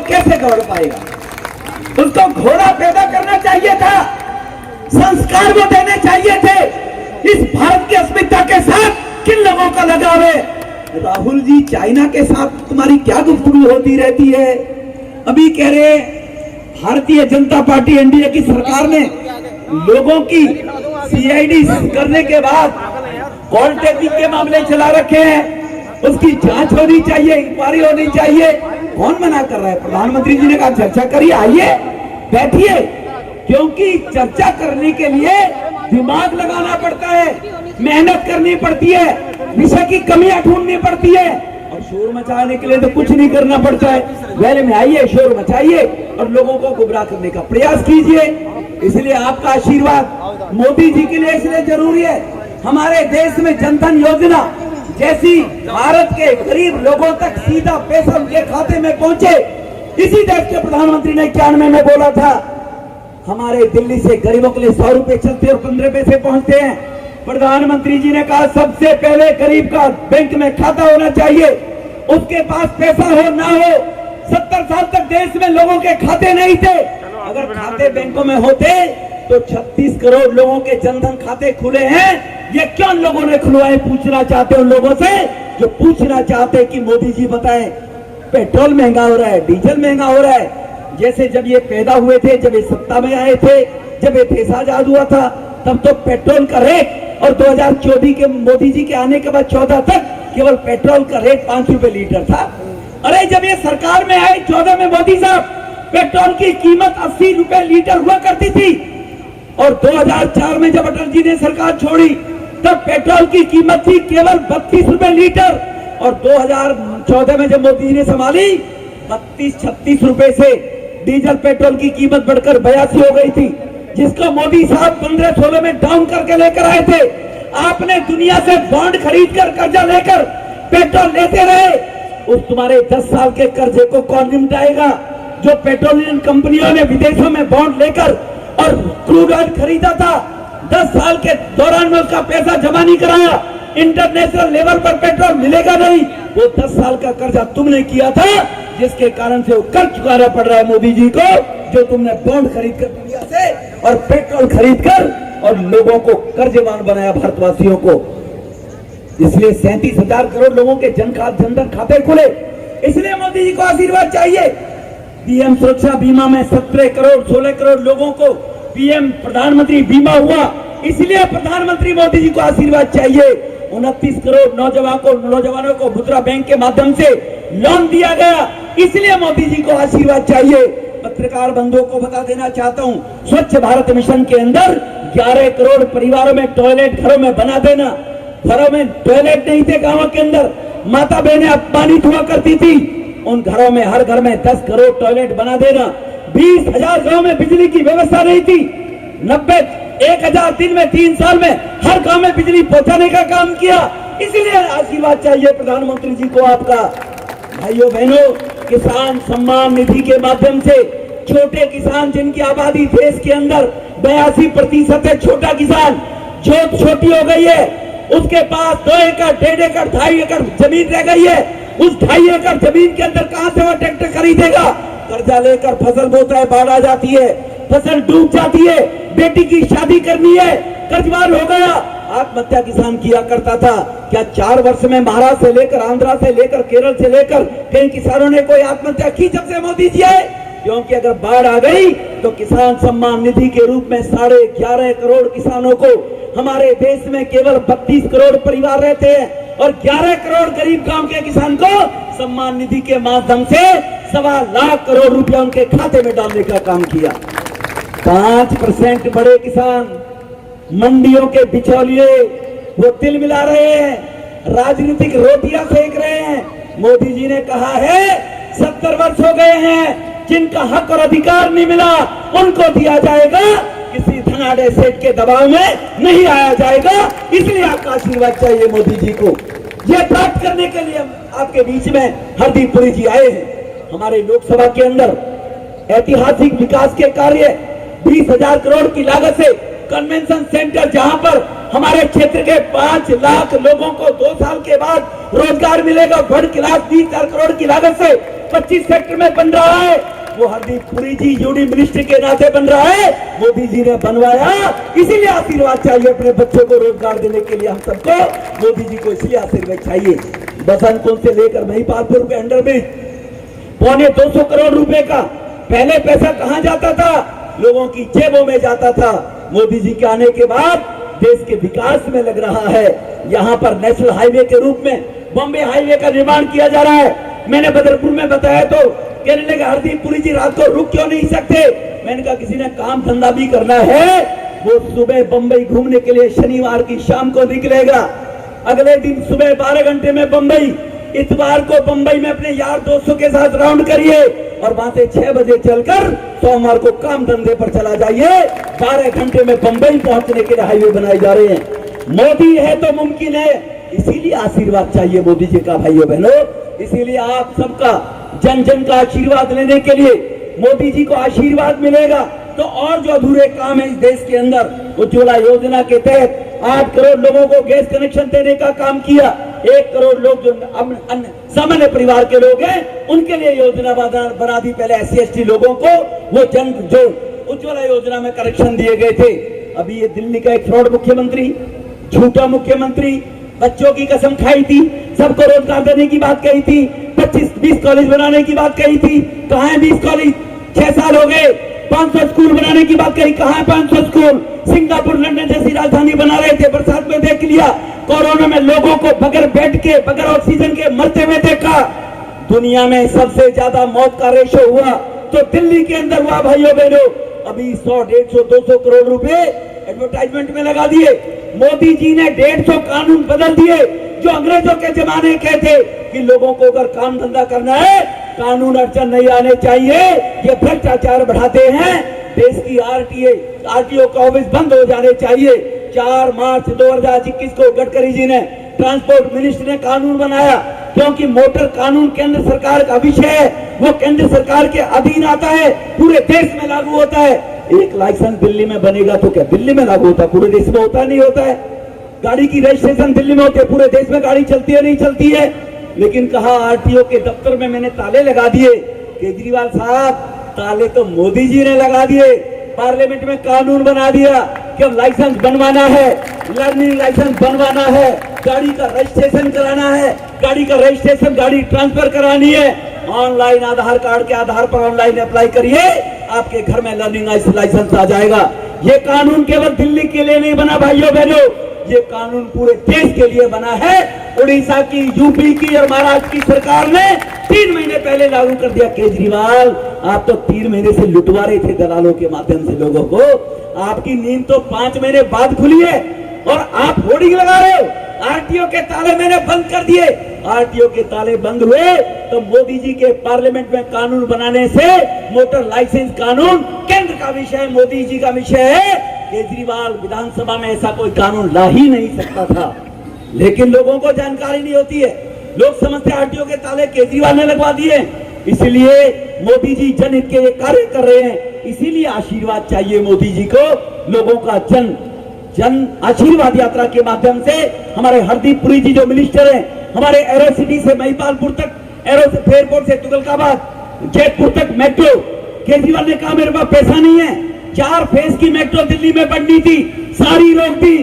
कैसे दौड़ पाएगा? उसको घोड़ा पैदा करना चाहिए था, संस्कार वो देने चाहिए थे। इस भारत की अस्मिता के साथ किन लोगों का लगाव है? राहुल जी, चाइना के साथ तुम्हारी क्या गुफ्तगू होती रहती है? अभी कह रहे भारतीय जनता पार्टी एनडीए की सरकार ने लोगों की सीआईडी करने के बाद कॉल टैपिंग के मामले चला रखे हैं, उसकी जांच होनी चाहिए, इंक्वायरी होनी चाहिए। कौन मना कर रहा है? प्रधानमंत्री जी ने कहा चर्चा करिए, आइए बैठिए, क्योंकि चर्चा करने के लिए दिमाग लगाना पड़ता है, मेहनत करनी पड़ती है, विषय की कमियां ढूंढनी पड़ती है, और शोर मचाने के लिए तो कुछ नहीं करना पड़ता है। वैले में आइए, शोर मचाइए और लोगों को गुमराह करने का प्रयास कीजिए। इसलिए आपका आशीर्वाद मोदी जी के लिए इसलिए जरूरी है। हमारे देश में जनधन योजना जैसी भारत के गरीब लोगों तक सीधा पैसा उनके खाते में पहुंचे, इसी देश के प्रधानमंत्री ने 91 में बोला था, हमारे दिल्ली से गरीबों के लिए 100 रुपए चलते और 15 पैसे पहुंचते हैं। प्रधानमंत्री जी ने कहा सबसे पहले गरीब का बैंक में खाता होना चाहिए, उसके पास पैसा हो ना हो। 70 साल तक देश में लोगों के खाते नहीं थे, अगर खाते बैंकों में होते तो 36 करोड़ लोगों के जनधन खाते खुले हैं। ये क्यों लोगों ने खुलवाए? पूछना चाहते उन लोगों से जो पूछना चाहते कि मोदी जी बताएं, पेट्रोल महंगा हो रहा है, डीजल महंगा हो रहा है। जैसे जब ये पैदा हुए थे, जब ये सत्ता में आए थे, जब ये देश आजाद हुआ था, तब तो पेट्रोल का रेट, और 2014 के मोदी जी के आने के बाद 14 तक केवल पेट्रोल का रेट 5 रुपए लीटर था। अरे जब ये सरकार में आए 14 में मोदी साहब, पेट्रोल की कीमत 80 रुपए लीटर हुआ करती थी, और 2004 में जब अटल जी ने सरकार छोड़ी तब पेट्रोल की कीमत थी केवल 32 रुपए लीटर, और 2014 में जब मोदी जी ने संभाली 32-36 रुपए से डीजल पेट्रोल की कीमत बढ़कर 82 हो गई थी, जिसको मोदी साहब 15-16 में डाउन करके लेकर आए थे। आपने दुनिया से बॉन्ड खरीद कर कर्जा लेकर पेट्रोल लेते रहे, उस तुम्हारे 10 साल के कर्जे को कौन निपटाएगा? जो पेट्रोलियम कंपनियों ने विदेशों में बॉन्ड लेकर और क्रूड ऑयल खरीदा था, 10 साल के दौरान में उसका पैसा जमा नहीं कराया, इंटरनेशनल लेवल पर पेट्रोल मिलेगा नहीं। वो 10 साल का कर्जा तुमने किया था, जिसके कारण से वो कर्ज चुकाना पड़ रहा है मोदी जी को, जो तुमने बॉन्ड खरीद कर दुनिया से और पेट्रोल खरीद कर और लोगों को कर्जवान बनाया, भारतवासियों को। इसलिए 37,000 करोड़ लोगों के जनधन खाते खुले। इसलिए मोदी जी को आशीर्वाद चाहिए। पीएम सुरक्षा बीमा में 17 करोड़ 16 करोड़ लोगों को पीएम प्रधानमंत्री बीमा हुआ, इसलिए प्रधानमंत्री मोदी जी को आशीर्वाद चाहिए। 29 करोड़ नौजवानों को मुद्रा बैंक के माध्यम से लोन दिया गया, इसलिए मोदी जी को आशीर्वाद चाहिए। पत्रकार बंधुओं को बता देना चाहता हूं, स्वच्छ भारत मिशन के अंदर 11 करोड़ परिवारों में टॉयलेट घरों में बना देना। घरों में टॉयलेट नहीं थे, गांवों के अंदर माता बहनें अपमानित हुआ करती थी, उन घरों में हर घर में 10 करोड़ टॉयलेट बना देना। 20,000 गांव में बिजली की व्यवस्था नहीं थी, 1,000 दिन में 3 साल में हर गांव में बिजली पहुंचाने का काम किया। इसलिए आशीर्वाद चाहिए प्रधानमंत्री जी को आपका। भाइयों बहनों, किसान सम्मान निधि के माध्यम से छोटे किसान जिनकी आबादी देश के अंदर 82% है, छोटा किसान जोत छोटी हो गई है, उसके पास 2 एकड़ 1.5 एकड़ 2.5 एकड़ जमीन रह गई है, उस 2.5 एकड़ जमीन के अंदर कहां से वो ट्रैक्टर खरीदेगा? कर्जा लेकर फसल बोता है, बाढ़ आ जाती है, फसल डूब जाती है, बेटी की शादी करनी है, कर्जबार हो गया, आत्महत्या किसान किया करता था। क्या 4 वर्ष में महाराष्ट्र से लेकर आंध्रा से लेकर केरल से लेकर कई किसानों ने कोई आत्महत्या की जब से मोदी जी आए? क्योंकि अगर बाढ़ आ गई तो किसान सम्मान निधि के रूप में 11.5 करोड़ किसानों को, हमारे देश में केवल 32 करोड़ परिवार रहते हैं, और 11 करोड़ गरीब गांव के किसान को सम्मान निधि के माध्यम से 1.25 लाख करोड़ रुपया उनके खाते में डालने का काम किया। 5% बड़े किसान मंडियों के बिचौलिए वो तिल मिला रहे हैं, राजनीतिक रोटियां सेक रहे हैं। मोदी जी ने कहा है 70 वर्ष हो गए हैं, जिनका हक और अधिकार नहीं मिला उनको दिया जाएगा, किसी धनाढ़े सेठ के दबाव में नहीं आया जाएगा। इसलिए आपका आशीर्वाद चाहिए मोदी जी को। यह प्राप्त करने के लिए आपके बीच में हरदीप पुरी जी आए हैं। हमारे लोकसभा के अंदर ऐतिहासिक विकास के कार्य 20,000 करोड़ की लागत से कन्वेंशन सेंटर, जहां पर हमारे क्षेत्र के 5 लाख लोगों को 2 साल के बाद रोजगार मिलेगा, वर्ल्ड क्लास 20,000 करोड़ की लागत से 25 सेक्टर में बन रहा है वो हरदीप पुरी जी यूडी मिनिस्टर के नाते बन रहा है, मोदी जी ने बनवाया। इसीलिए आशीर्वाद चाहिए अपने बच्चों को रोजगार देने के लिए हम सबको, मोदी जी को इसलिए आशीर्वाद चाहिए। बसंतकुंज से लेकर महिपालपुर के अंडर ब्रिज 225 करोड़ रुपए का पहले पैसा कहां जाता था? लोगों की जेबों में जाता था। मोदी जी के आने के बाद देश के विकास में लग रहा है। यहाँ पर नेशनल हाईवे के रूप में बॉम्बे हाईवे का निर्माण किया जा रहा है। मैंने बदरपुर में बताया तो कहने लगे हरदीप पुरी जी रात को रुक क्यों नहीं सकते? मैंने कहा किसी ने काम धंधा भी करना है, वो सुबह बंबई घूमने के लिए शनिवार की शाम को निकलेगा, अगले दिन सुबह 12 घंटे में बंबई, इतवार को बंबई में अपने यार दोस्तों के साथ राउंड करिए और वहां से 6 बजे चलकर सोमवार को काम धंधे पर चला जाइए। 12 घंटे में बंबई पहुंचने के लिए हाईवे बनाए जा रहे हैं। मोदी है तो मुमकिन है, इसीलिए आशीर्वाद चाहिए मोदी जी का भाइयों बहनों। इसीलिए आप सबका जन जन का आशीर्वाद लेने के लिए मोदी जी को आशीर्वाद मिलेगा तो और जो अधूरे काम है इस देश के अंदर, उज्ज्वला योजना के तहत 8 करोड़ लोगों को गैस कनेक्शन देने का काम किया। 1 करोड़ लोग जो सामान्य परिवार के लोग हैं उनके लिए योजना बना दी। पहले SC/ST लोगों को वो जो उज्ज्वला योजना में कनेक्शन दिए गए थे। अभी ये दिल्ली का एक फ्रॉड मुख्यमंत्री, झूठा मुख्यमंत्री, बच्चों की कसम खाई थी, सबको रोजगार देने की बात कही थी, 25-20 कॉलेज बनाने की बात कही थी, कहाँ है 20 कॉलेज? 6 साल हो गए। 500 स्कूल बनाने की बात कही, कहाँ है 500 स्कूल? सिंगापुर लंदन जैसी राजधानी बना रहे थे, बरसात में देख लिया। कोरोना में लोगों को बगैर बेड के, बगैर ऑक्सीजन के मरते हुए देखा। दुनिया में सबसे ज्यादा मौत का रेशो हुआ तो दिल्ली के अंदर हुआ भाइयों बहनों। अभी 100, 150, 200 करोड़ रुपए एडवर्टाइजमेंट में लगा दिए। मोदी जी ने 150 कानून बदल दिए जो अंग्रेजों के जमाने के थे कि लोगों को अगर काम धंधा करना है कानून अड़चन नहीं आने चाहिए। ये भ्रष्टाचार बढ़ाते हैं। देश की RTO का ऑफिस बंद हो जाने चाहिए। 4 मार्च 2021 को गडकरी जी ने, ट्रांसपोर्ट मिनिस्टर ने कानून बनाया, क्योंकि मोटर कानून केंद्र सरकार का विषय है, वो केंद्र सरकार के अधीन आता है, पूरे देश में लागू होता है। एक लाइसेंस दिल्ली में बनेगा तो क्या दिल्ली में लागू होता है? पूरे देश में होता नहीं होता है? गाड़ी की रजिस्ट्रेशन दिल्ली में होती है, पूरे देश में गाड़ी चलती है नहीं चलती है? लेकिन कहा RTO के दफ्तर में मैंने ताले लगा दिए। केजरीवाल साहब, ताले तो मोदी जी ने लगा दिए। पार्लियामेंट में कानून बना दिया कि अब लाइसेंस बनवाना है, लर्निंग लाइसेंस बनवाना है, गाड़ी का रजिस्ट्रेशन कराना है, गाड़ी का रजिस्ट्रेशन, गाड़ी ट्रांसफर करानी है, ऑनलाइन आधार कार्ड के आधार पर ऑनलाइन अप्लाई करिए, आपके घर में लर्निंग लाइसेंस आ जाएगा। ये कानून केवल दिल्ली के लिए नहीं बना भाइयों बहनों, ये कानून पूरे देश के लिए बना है। उड़ीसा की, यूपी की और महाराष्ट्र की सरकार ने 3 महीने पहले लागू कर दिया। केजरीवाल, आप तो 3 महीने से लुटवा रहे थे दलालों के माध्यम से लोगों को। आपकी नींद तो 5 महीने बाद खुली है और आप होर्डिंग लगा रहे हो। RTO के ताले मैंने बंद कर दिए। RTO के ताले बंद हुए तो मोदी जी के पार्लियामेंट में कानून बनाने से, मोटर लाइसेंस कानून केंद्र का विषय है, मोदी जी का विषय है। केजरीवाल विधानसभा में ऐसा कोई कानून ला ही नहीं सकता था, लेकिन लोगों को जानकारी नहीं होती है। लोग समझते RTO के ताले केजरीवाल ने लगवा दिए। इसलिए मोदी जी जनहित के कार्य कर रहे हैं। इसीलिए आशीर्वाद चाहिए मोदी जी को। लोगों का जन आशीर्वाद यात्रा के माध्यम से हमारे हरदीप पुरी जी जो मिनिस्टर हैं, हमारे एरो सिटी से महिपालपुर तक, एयरपोर्ट से तुगलकाबाद, जयपुर तक मेट्रो, केजरीवाल ने कहा मेरे पास पैसा नहीं है, 4 फेज की मेट्रो दिल्ली में बननी थी, सारी रोक दी।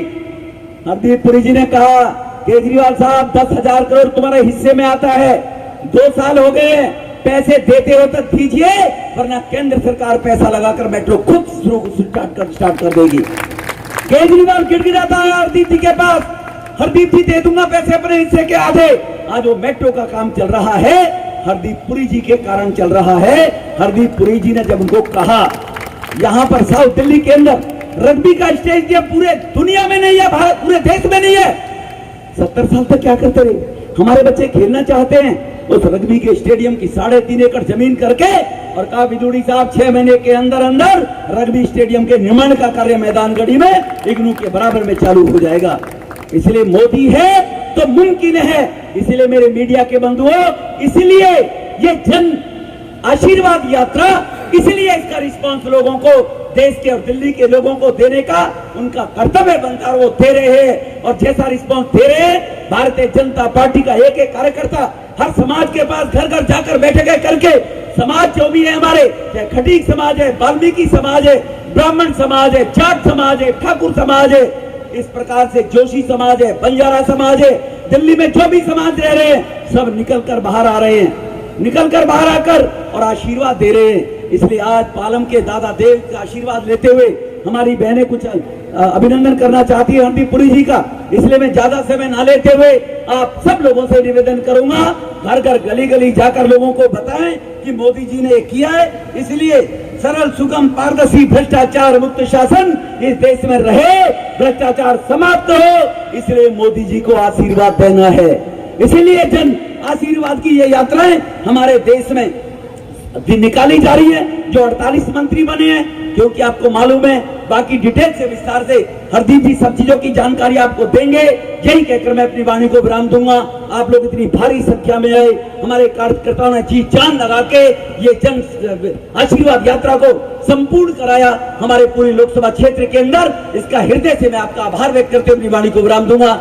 हरदीप पुरी जी ने कहा केजरीवाल साहब 10,000 करोड़ तुम्हारे हिस्से में आता है, 2 साल हो गए, पैसे देते हो तो दीजिए, वरना केंद्र सरकार पैसा लगाकर मेट्रो खुद स्टार्ट कर देगी। केजरीवाल गिड़गिड़ाता है हरदीप जी के पास, हरदीप जी दे दूंगा पैसे अपने हिस्से के आधे। आज वो मेट्रो का काम चल रहा है, हरदीप पुरी जी के कारण चल रहा है। हरदीप पुरी जी ने जब उनको कहा यहाँ पर साउथ दिल्ली के अंदर रग्बी का स्टेडियम पूरे दुनिया में नहीं है, भारत पूरे देश में नहीं है, 70 साल तक क्या करते रहे? हमारे बच्चे खेलना चाहते हैं, उस रग्बी के स्टेडियम की 3.5 एकड़ जमीन करके और कहा बिदुड़ी साहब 6 महीने के अंदर अंदर रग्बी स्टेडियम के निर्माण का कार्य मैदानगढ़ी में इग्नू के बराबर में चालू हो जाएगा। इसलिए मोदी है तो मुमकिन है। इसलिए मेरे मीडिया के बंधुओं, इसलिए ये जन आशीर्वाद यात्रा, इसलिए इसका रिस्पांस लोगों को, देश के और दिल्ली के लोगों को देने का उनका कर्तव्य बनता है, वो दे रहे हैं। और जैसा रिस्पांस दे रहे हैं, भारतीय जनता पार्टी का एक एक कार्यकर्ता हर समाज के पास घर घर जाकर बैठकें करके समाज जो भी है हमारे, चाहे खटीक समाज है, वाल्मीकि समाज है, ब्राह्मण समाज है, जाट समाज है, ठाकुर समाज है, इस प्रकार से जोशी समाज है, बंजारा समाज है, दिल्ली में जो भी समाज रह रहे हैं सब निकल कर बाहर आ रहे हैं, निकल कर बाहर आकर और आशीर्वाद दे रहे हैं। इसलिए आज पालम के दादा देव का आशीर्वाद लेते हुए हमारी बहनें कुछ अभिनंदन करना चाहती है हरदीप पुरी जी का। इसलिए मैं ज्यादा समय ना लेते हुए आप सब लोगों से निवेदन करूंगा, घर घर गली गली जाकर लोगों को बताएं कि मोदी जी ने किया है। इसलिए सरल, सुगम, पारदर्शी, भ्रष्टाचार मुक्त शासन इस देश में रहे, भ्रष्टाचार समाप्त हो, इसलिए मोदी जी को आशीर्वाद देना है। इसीलिए जन आशीर्वाद की ये यात्राएं हमारे देश में निकाली जा रही है। जो 48 मंत्री बने हैं, क्योंकि आपको मालूम है, बाकी डिटेल से विस्तार से हरदीप जी सब चीजों की जानकारी आपको देंगे। यही कहकर मैं अपनी वाणी को विराम दूंगा। आप लोग इतनी भारी संख्या में आए, हमारे कार्यकर्ताओं ने जी जान लगा के ये जन आशीर्वाद यात्रा को संपूर्ण कराया हमारे पूरी लोकसभा क्षेत्र के अंदर। इसका हृदय से मैं आपका आभार व्यक्त करते हुए अपनी वाणी को विराम दूंगा।